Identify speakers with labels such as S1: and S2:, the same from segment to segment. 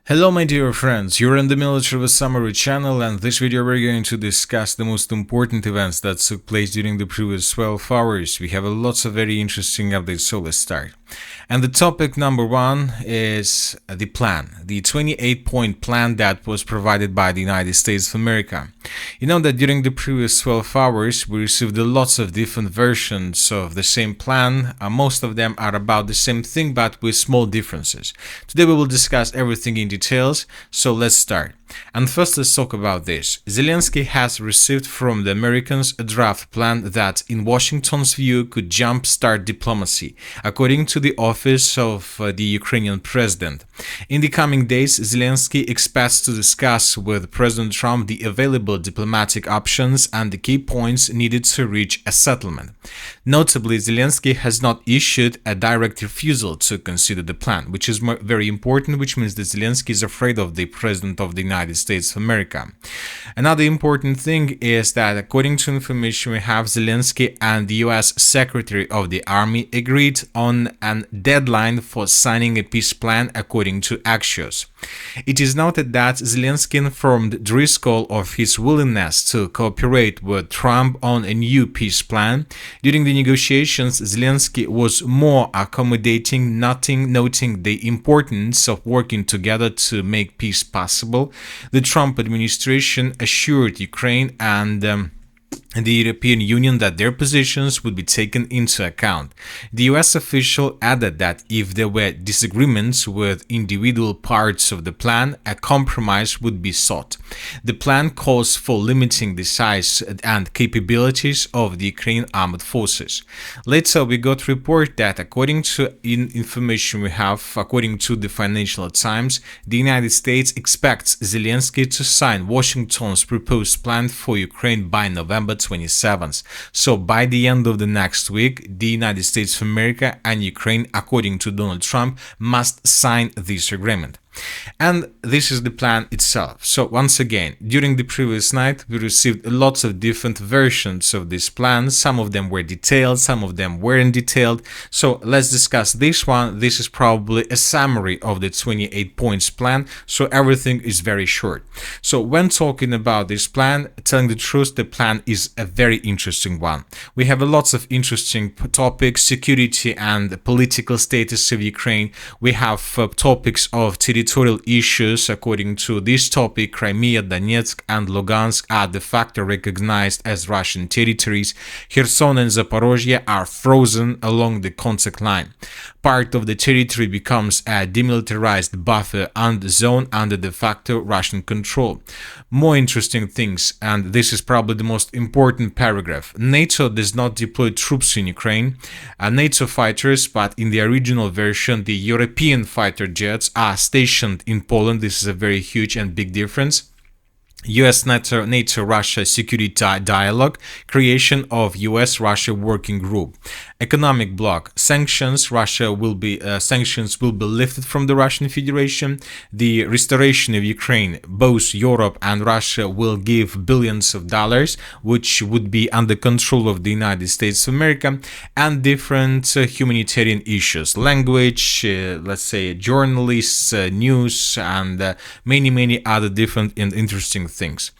S1: Hello my dear friends, you're in the Military Summary channel, and this video we're going to discuss the most important events that took place during the previous 12 hours. We have lots of very interesting updates, so let's start. And the topic number one is the plan, the 28-point plan that was provided by the United States of America. You know that during the previous 12 hours we received lots of different versions of the same plan. Most of them are about the same thing but with small differences. Today we will discuss everything in details, so let's start. And first let's talk about this. Zelensky has received from the Americans a draft plan that, in Washington's view, could jumpstart diplomacy, according to the office of the Ukrainian president. In the coming days, Zelensky expects to discuss with President Trump the available diplomatic options and the key points needed to reach a settlement. Notably, Zelensky has not issued a direct refusal to consider the plan, which is very important, which means that Zelensky is afraid of the President of the United States of America. Another important thing is that, according to information we have, Zelensky and the US Secretary of the Army agreed on a deadline for signing a peace plan, according to Axios. It is noted that Zelensky informed Driscoll of his willingness to cooperate with Trump on a new peace plan. During the negotiations, Zelensky was more accommodating, noting the importance of working together to make peace possible. The Trump administration assured Ukraine and the European Union that their positions would be taken into account. The US official added that if there were disagreements with individual parts of the plan, a compromise would be sought. The plan calls for limiting the size and capabilities of the Ukrainian armed forces. Later, we got report that, according to information we have, according to the Financial Times, the United States expects Zelensky to sign Washington's proposed plan for Ukraine by November 27th. So by the end of the next week, the United States of America and Ukraine, according to Donald Trump, must sign this agreement. And this is the plan itself. So once again, during the previous night, we received lots of different versions of this plan. Some of them were detailed, some of them weren't detailed. So let's discuss this one. This is probably a summary of the 28 points plan. So everything is very short. So when talking about this plan, telling the truth, the plan is a very interesting one. We have lots of interesting topics: security and political status of Ukraine. We have topics of territorial issues. According to this topic, Crimea, Donetsk and Lugansk are de facto recognized as Russian territories. Kherson and Zaporozhye are frozen along the contact line. Part of the territory becomes a demilitarized buffer zone under de facto Russian control. More interesting things, and this is probably the most important paragraph: NATO does not deploy troops in Ukraine. NATO fighters, but in the original version, the European fighter jets are stationed in Poland. This is a very huge and big difference. US-NATO-Russia security dialogue, creation of US-Russia working group, economic bloc, sanctions. Sanctions will be lifted from the Russian Federation. The restoration of Ukraine. Both Europe and Russia will give billions of dollars, which would be under control of the United States of America, and different humanitarian issues, language, let's say journalists, news, and many other different and interesting things.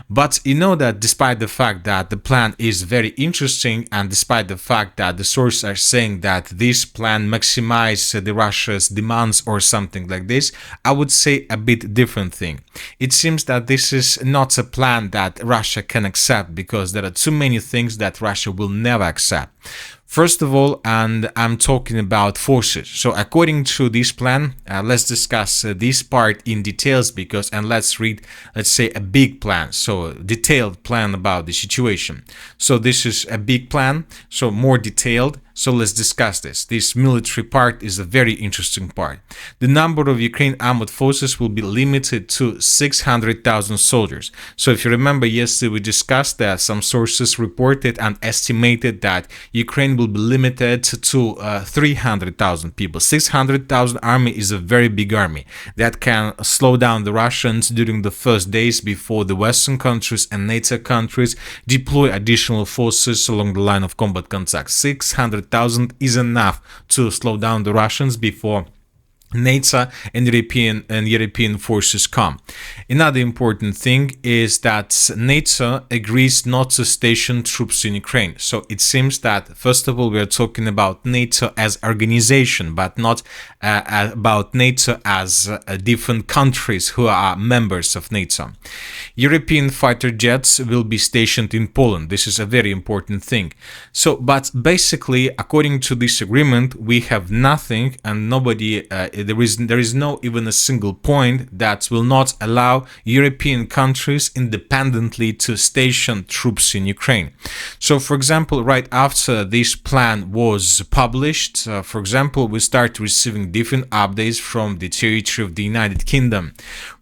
S1: But you know that despite the fact that the plan is very interesting, and despite the fact that the sources are saying that this plan maximizes the Russia's demands or something like this, I would say a bit different thing. It seems that this is not a plan that Russia can accept, because there are too many things that Russia will never accept. First of all, and I'm talking about forces. So according to this plan, let's discuss this part in details, and let's read, let's say, a big plan. So detailed plan about the situation. So this is a big plan, so more detailed. So let's discuss this. This military part is a very interesting part. The number of Ukraine armed forces will be limited to 600,000 soldiers. So if you remember, yesterday we discussed that some sources reported and estimated that Ukraine will be limited to 300,000 people. 600,000 army is a very big army that can slow down the Russians during the first days before the Western countries and NATO countries deploy additional forces along the line of combat contact. 600,000 is enough to slow down the Russians before NATO and European forces come. Another important thing is that NATO agrees not to station troops in Ukraine. So it seems that, first of all, we are talking about NATO as organization, but not about NATO as different countries who are members of NATO. European fighter jets will be stationed in Poland. This is a very important thing. So, but basically, according to this agreement, we have nothing and nobody there is no even a single point that will not allow European countries independently to station troops in Ukraine. So, for example, right after this plan was published, for example, we start receiving different updates from the territory of the United Kingdom.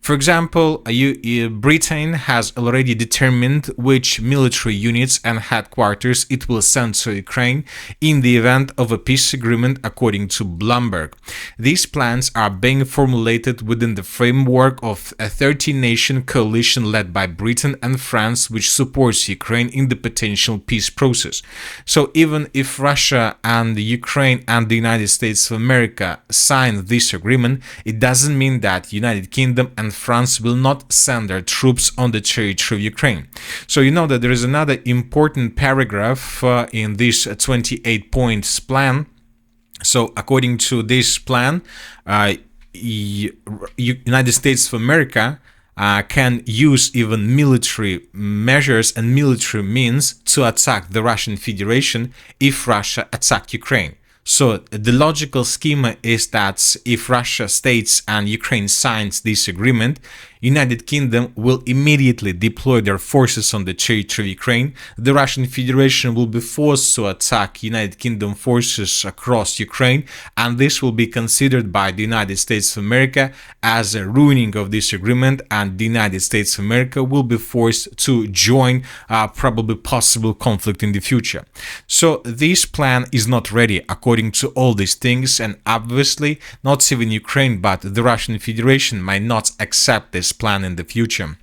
S1: For example, Britain has already determined which military units and headquarters it will send to Ukraine in the event of a peace agreement, according to Bloomberg. These plans are being formulated within the framework of a 13-nation coalition led by Britain and France, which supports Ukraine in the potential peace process. So even if Russia and Ukraine and the United States of America sign this agreement, it doesn't mean that United Kingdom and France will not send their troops on the territory of Ukraine. So you know that there is another important paragraph in this 28 points plan. So according to this plan, United States of America can use even military measures and military means to attack the Russian Federation if Russia attacks Ukraine. So the logical schema is that if Russia states and Ukraine signs this agreement, United Kingdom will immediately deploy their forces on the territory of Ukraine. The Russian Federation will be forced to attack United Kingdom forces across Ukraine, and this will be considered by the United States of America as a ruining of this agreement, and the United States of America will be forced to join probably possible conflict in the future. So this plan is not ready according to all these things, and obviously not even Ukraine but the Russian Federation might not accept this plan in the future.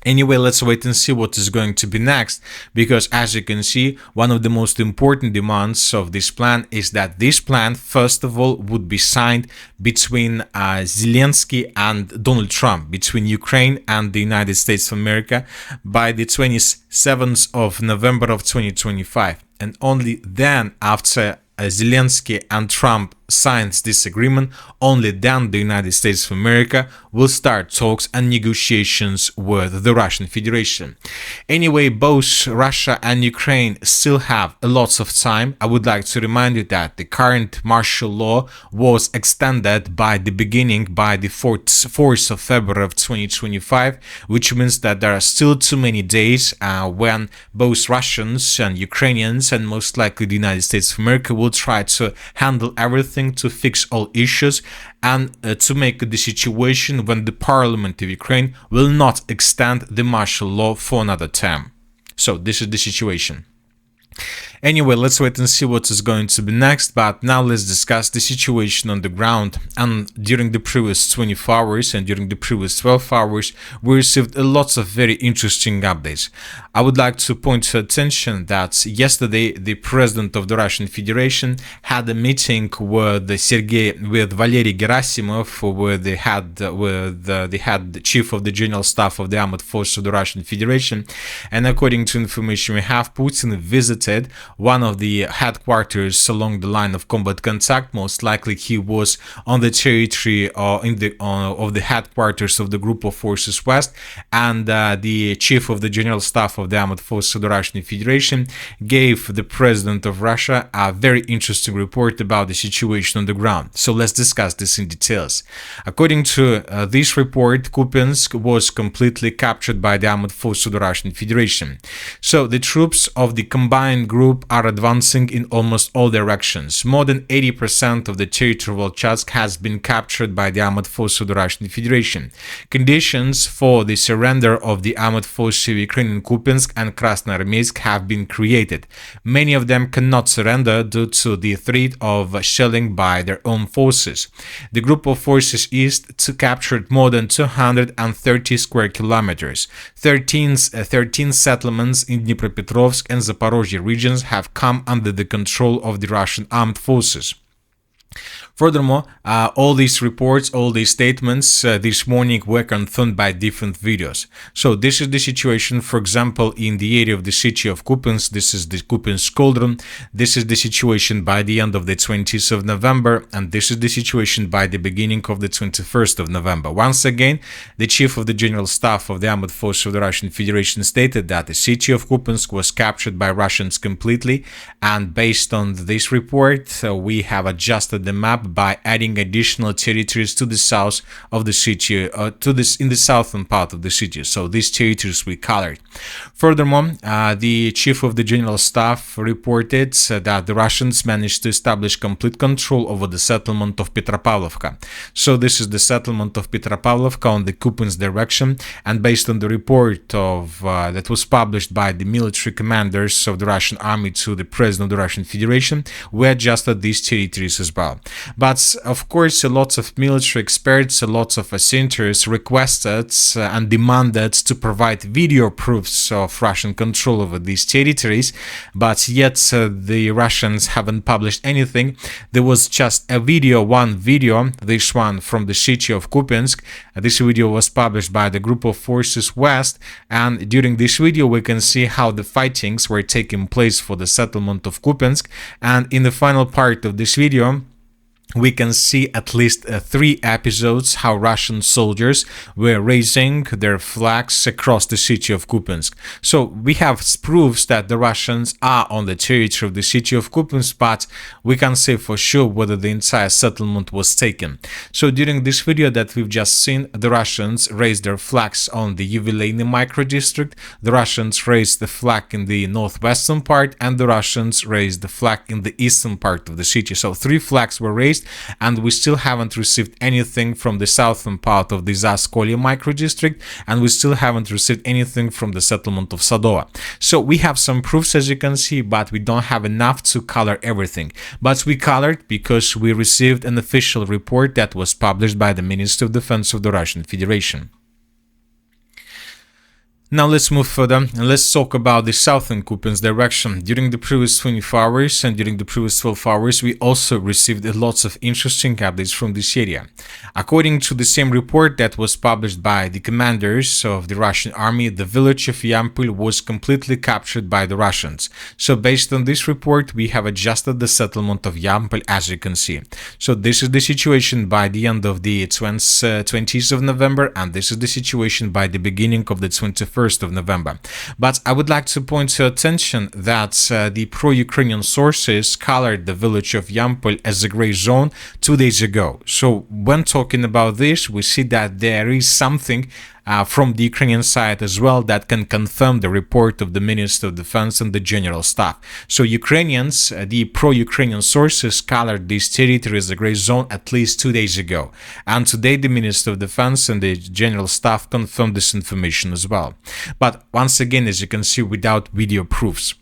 S1: Anyway, let's wait and see what is going to be next, because as you can see, one of the most important demands of this plan is that this plan, first of all, would be signed between Zelensky and Donald Trump, between Ukraine and the United States of America by the 27th of November of 2025. And only then, after Zelensky and Trump signs this agreement, only then the United States of America will start talks and negotiations with the Russian Federation. Anyway, both Russia and Ukraine still have a lot of time. I would like to remind you that the current martial law was extended by the 4th of February of 2025, which means that there are still too many days when both Russians and Ukrainians and most likely the United States of America will try to handle everything to fix all issues and to make the situation when the parliament of Ukraine will not extend the martial law for another term. So this is the situation. Anyway, let's wait and see what is going to be next, but now let's discuss the situation on the ground. And during the previous 24 hours and during the previous 12 hours, we received lots of very interesting updates. I would like to point your attention that yesterday the president of the Russian Federation had a meeting with Valery Gerasimov, with the head chief of the general staff of the armed forces of the Russian Federation. And according to information we have, Putin visited one of the headquarters along the line of combat contact. Most likely he was on the territory of the headquarters of the Group of Forces West, and the chief of the general staff of the armed forces of the Russian Federation gave the president of Russia a very interesting report about the situation on the ground. So let's discuss this in details. According to this report, Kupiansk was completely captured by the armed forces of the Russian Federation. So the troops of the combined group are advancing in almost all directions. More than 80% of the territory of Volchansk has been captured by the armed forces of the Russian Federation. Conditions for the surrender of the armed forces of Ukraine in Kupiansk and Krasnoarmeysk have been created. Many of them cannot surrender due to the threat of shelling by their own forces. The Group of Forces East captured more than 230 square kilometers. 13 settlements in Dnipropetrovsk and Zaporozhye regions have come under the control of the Russian armed forces. Furthermore, all these reports, all these statements this morning were confirmed by different videos. So this is the situation, for example, in the area of the city of Kupiansk. This is the Kupiansk cauldron. This is the situation by the end of the 20th of November, and this is the situation by the beginning of the 21st of November. Once again, the chief of the general staff of the armed forces of the Russian Federation stated that the city of Kupiansk was captured by Russians completely, and based on this report, we have adjusted the map by adding additional territories to the south of the city, in the southern part of the city. So these territories we colored. Furthermore, the chief of the general staff reported that the Russians managed to establish complete control over the settlement of Petropavlovka. So this is the settlement of Petropavlovka on the Kupiansk direction, and based on the report of that was published by the military commanders of the Russian army to the president of the Russian Federation, we adjusted these territories as well. But of course, lots of military experts, lots of centers requested and demanded to provide video proofs of Russian control over these territories, but yet the Russians haven't published anything. There was just a video, one video, this one from the city of Kupiansk. This video was published by the Group of Forces West, and during this video we can see how the fightings were taking place for the settlement of Kupiansk, and in the final part of this video we can see at least 3 episodes how Russian soldiers were raising their flags across the city of Kupiansk. So we have proofs that the Russians are on the territory of the city of Kupiansk, but we can't say for sure whether the entire settlement was taken. So during this video that we've just seen, the Russians raised their flags on the Yubileyny micro-district, the Russians raised the flag in the northwestern part, and the Russians raised the flag in the eastern part of the city. So 3 flags were raised, and we still haven't received anything from the southern part of the Zaskolye micro-district, and we still haven't received anything from the settlement of Sadova. So we have some proofs, as you can see, but we don't have enough to color everything. But we colored because we received an official report that was published by the Ministry of Defense of the Russian Federation. Now let's move further and let's talk about the southern Kupiansk direction. During the previous 24 hours and during the previous 12 hours, we also received lots of interesting updates from this area. According to the same report that was published by the commanders of the Russian army, the village of Yampol was completely captured by the Russians. So based on this report, we have adjusted the settlement of Yampol, as you can see. So this is the situation by the end of the 20th of November, and this is the situation by the beginning of the 21st of November. But I would like to point your attention that the pro-Ukrainian sources colored the village of Yampol as a gray zone 2 days ago. So when talking about this, we see that there is something from the Ukrainian side as well that can confirm the report of the Minister of Defense and the General Staff. So Ukrainians, the pro-Ukrainian sources colored this territory as a gray zone at least 2 days ago. And today the Minister of Defense and the General Staff confirmed this information as well. But once again, as you can see, without video proofs.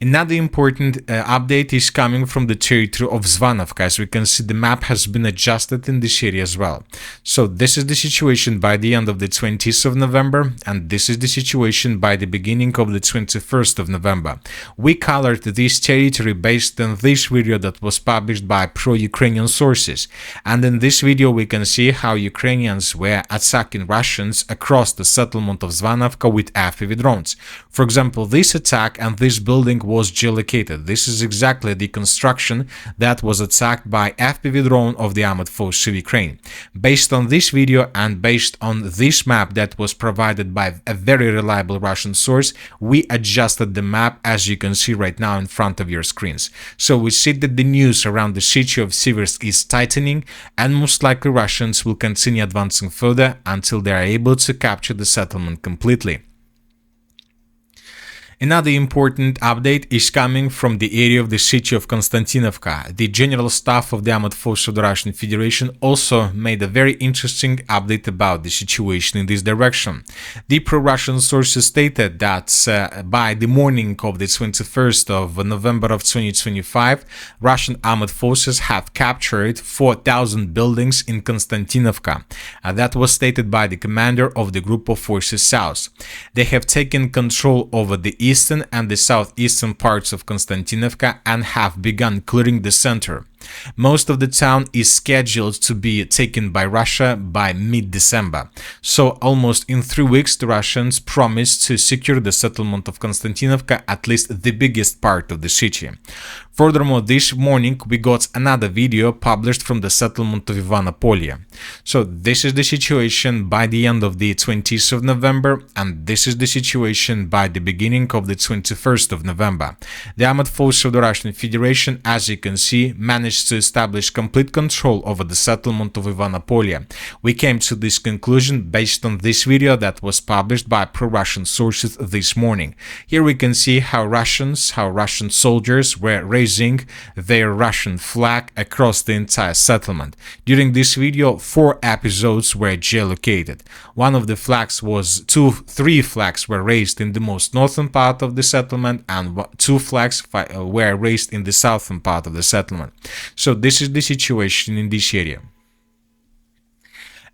S1: Another important update is coming from the territory of Zvanovka. As we can see, the map has been adjusted in this area as well. So this is the situation by the end of the 20th of November, and this is the situation by the beginning of the 21st of November. We colored this territory based on this video that was published by pro-Ukrainian sources, and in this video we can see how Ukrainians were attacking Russians across the settlement of Zvanovka with FPV drones. For example, this attack and this building was geolocated. This is exactly the construction that was attacked by FPV drone of the armed forces of Ukraine. Based on this video and based on this map that was provided by a very reliable Russian source, we adjusted the map, as you can see right now in front of your screens. So we see that the news around the city of Siversk is tightening, and most likely Russians will continue advancing further until they are able to capture the settlement completely. Another important update is coming from the area of the city of Konstantinovka. The General Staff of the Armed Forces of the Russian Federation also made a very interesting update about the situation in this direction. The pro-Russian sources stated that by the morning of the 21st of November of 2025, Russian armed forces have captured 4,000 buildings in Konstantinovka. That was stated by the commander of the Group of Forces South. They have taken control over the eastern and the southeastern parts of Konstantinovka and have begun clearing the center. Most of the town is scheduled to be taken by Russia by mid-December. So almost in 3 weeks, the Russians promised to secure the settlement of Konstantinovka, at least the biggest part of the city. Furthermore, this morning we got another video published from the settlement of Ivano Polye. So this is the situation by the end of the 20th of November, and this is the situation by the beginning of the 21st of November. The armed forces of the Russian Federation, as you can see, managed to establish complete control over the settlement of Ivano Polye. We came to this conclusion based on this video that was published by pro-Russian sources this morning. Here we can see how Russian soldiers were raising their Russian flag across the entire settlement. During this video, 4 episodes were geolocated. One of the flags was 3 flags were raised in the most northern part of the settlement, and 2 flags were raised in the southern part of the settlement. So this is the situation in this area.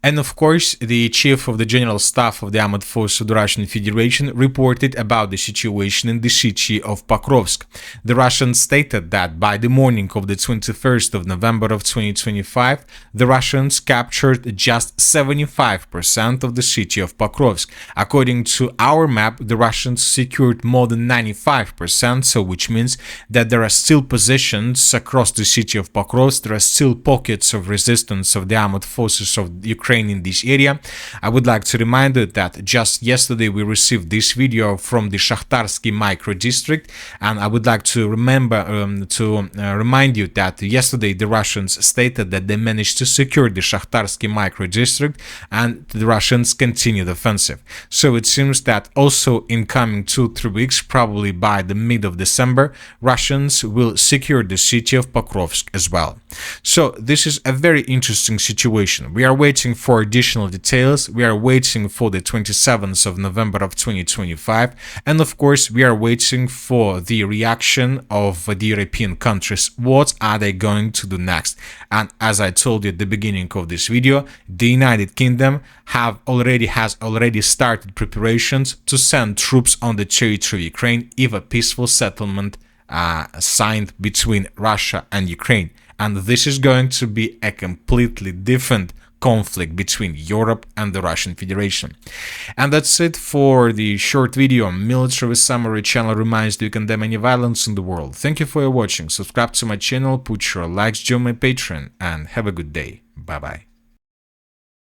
S1: And of course, the chief of the General Staff of the Armed Forces of the Russian Federation reported about the situation in the city of Pokrovsk. The Russians stated that by the morning of the 21st of November of 2025, the Russians captured just 75% of the city of Pokrovsk. According to our map, the Russians secured more than 95%, so which means that there are still positions across the city of Pokrovsk, there are still pockets of resistance of the armed forces of Ukraine in this area. I would like to remind you that just yesterday we received this video from the Shakhtarsky micro district, and I would like to remind you that yesterday the Russians stated that they managed to secure the Shakhtarsky micro district, and the Russians continue the offensive. So it seems that also in coming 2-3 weeks, probably by the mid of December, Russians will secure the city of Pokrovsk as well. So this is a very interesting situation. We are waiting for additional details. We are waiting for the 27th of November of 2025, and of course we are waiting for the reaction of the European countries. What are they going to do next? And as I told you at the beginning of this video, the United Kingdom has already started preparations to send troops on the territory of Ukraine if a peaceful settlement signed between Russia and Ukraine. And this is going to be a completely different conflict between Europe and the Russian Federation. And that's it for the short video. Military Summary channel reminds you condemn any violence in the world. Thank you for your watching. Subscribe to my channel, put your likes, join my Patreon, and have a good day. Bye bye.